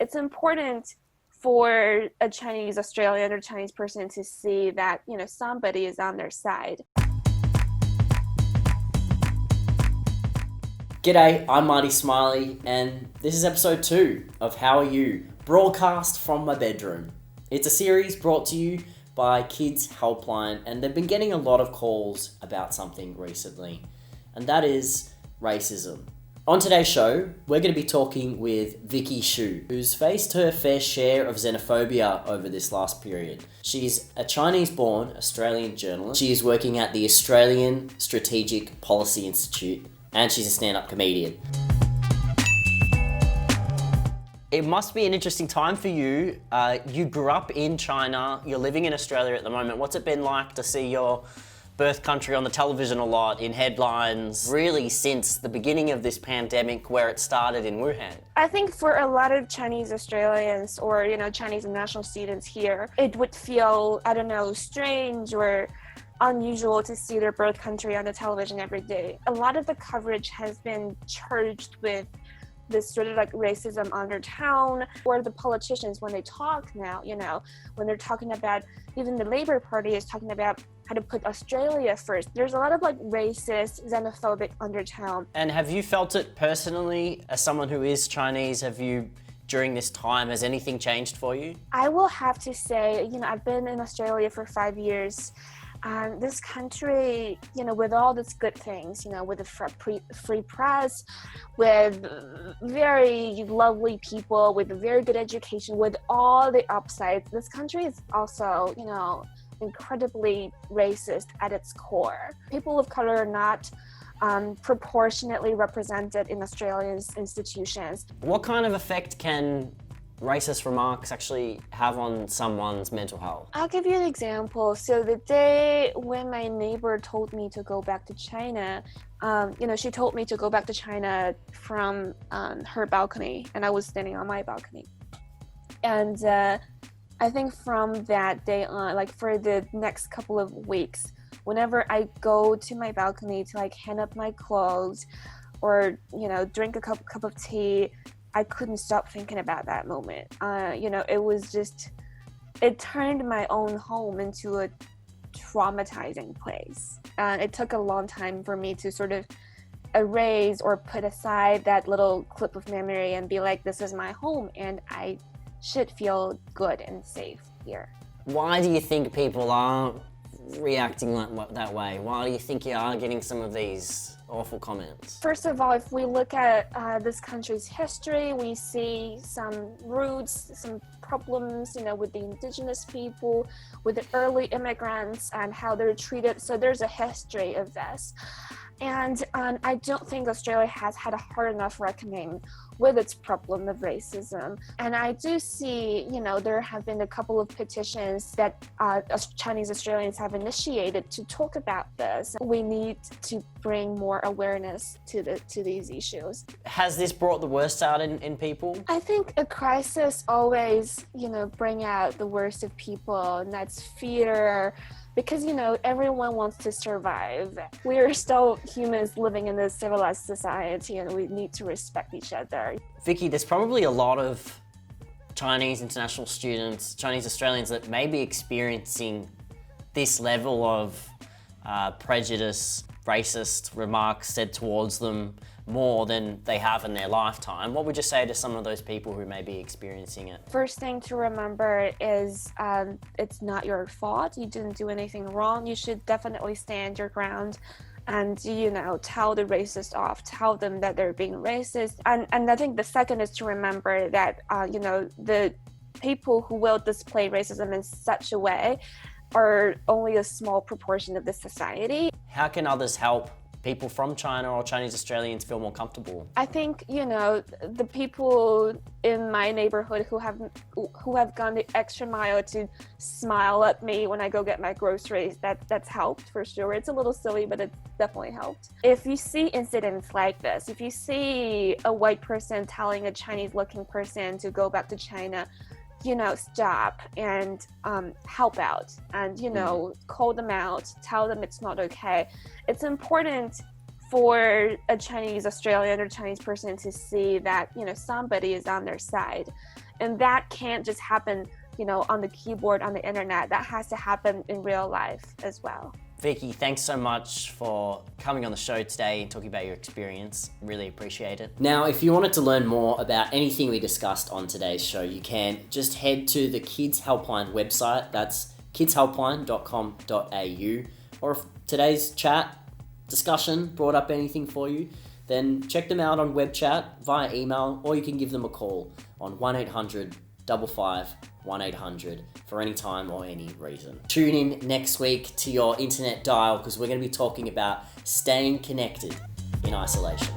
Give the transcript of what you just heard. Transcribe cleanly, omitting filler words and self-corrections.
it's important for a Chinese Australian or Chinese person to see that, somebody is on their side. G'day, I'm Marty Smiley, and this is episode 2 of How Are You? Broadcast from my bedroom. It's a series brought to you by Kids Helpline, and they've been getting a lot of calls about something recently, and that is racism. On today's show, we're going to be talking with Vicky Xu, who's faced her fair share of xenophobia over this last period. She's a Chinese-born Australian journalist. She is working at the Australian Strategic Policy Institute, and she's a stand-up comedian. It must be an interesting time for you. You grew up in China, you're living in Australia at the moment. What's it been like to see your birth country on the television a lot, in headlines, really since the beginning of this pandemic where it started in Wuhan? I think for a lot of Chinese Australians or, Chinese national students here, it would feel, strange or unusual to see their birth country on the television every day. A lot of the coverage has been charged with this sort of like racism undertone, or the politicians when they talk now, when they're talking about, even the Labour Party is talking about how to put Australia first. There's a lot of racist, xenophobic undertone. And have you felt it personally as someone who is Chinese? Have you, during this time, has anything changed for you? I will have to say, I've been in Australia for 5 years. This country, with all its good things, with the free press, with very lovely people, with a very good education, with all the upsides, this country is also, incredibly racist at its core. People of color are not proportionately represented in Australia's institutions. What kind of effect can racist remarks actually have on someone's mental health? I'll give you an example. So the day when my neighbor told me to go back to China, she told me to go back to China from her balcony, and I was standing on my balcony. And I think from that day on, for the next couple of weeks, whenever I go to my balcony to hang up my clothes or, drink a cup of tea, I couldn't stop thinking about that moment. It turned my own home into a traumatizing place. It took a long time for me to sort of erase or put aside that little clip of memory and be like, this is my home and I should feel good and safe here. Why do you think people are reacting that way? Why do you think you are getting some of these awful comments? First of all, if we look at this country's history, we see some roots, some problems, with the indigenous people, with the early immigrants and how they're treated. So there's a history of this. And I don't think Australia has had a hard enough reckoning with its problem of racism. And I do see, there have been a couple of petitions that Chinese Australians have initiated to talk about this. We need to bring more awareness to these issues. Has this brought the worst out in people? I think a crisis always, bring out the worst of people, and that's fear. Because, everyone wants to survive. We are still humans living in a civilized society, and we need to respect each other. Vicky, there's probably a lot of Chinese international students, Chinese Australians that may be experiencing this level of prejudice, racist remarks said towards them more than they have in their lifetime. What would you say to some of those people who may be experiencing it? First thing to remember is it's not your fault. You didn't do anything wrong. You should definitely stand your ground and, tell the racist off, tell them that they're being racist. And I think the second is to remember that, the people who will display racism in such a way are only a small proportion of the society. How can others help people from China or Chinese Australians feel more comfortable? I think, the people in my neighborhood who have gone the extra mile to smile at me when I go get my groceries, that's helped for sure. It's a little silly, but it's definitely helped. If you see incidents like this, if you see a white person telling a Chinese looking person to go back to China, stop and help out and, call them out, tell them it's not okay. It's important for a Chinese Australian or Chinese person to see that, you know, somebody is on their side. And that can't just happen, you know, on the keyboard, on the internet. That has to happen in real life as well. Vicky, thanks so much for coming on the show today and talking about your experience. Really appreciate it. Now, if you wanted to learn more about anything we discussed on today's show, you can just head to the Kids Helpline website. That's kidshelpline.com.au. Or if today's chat discussion brought up anything for you, then check them out on web chat via email, or you can give them a call on 1-800 55 1800 for any time or any reason. Tune in next week to your internet dial, because we're going to be talking about staying connected in isolation.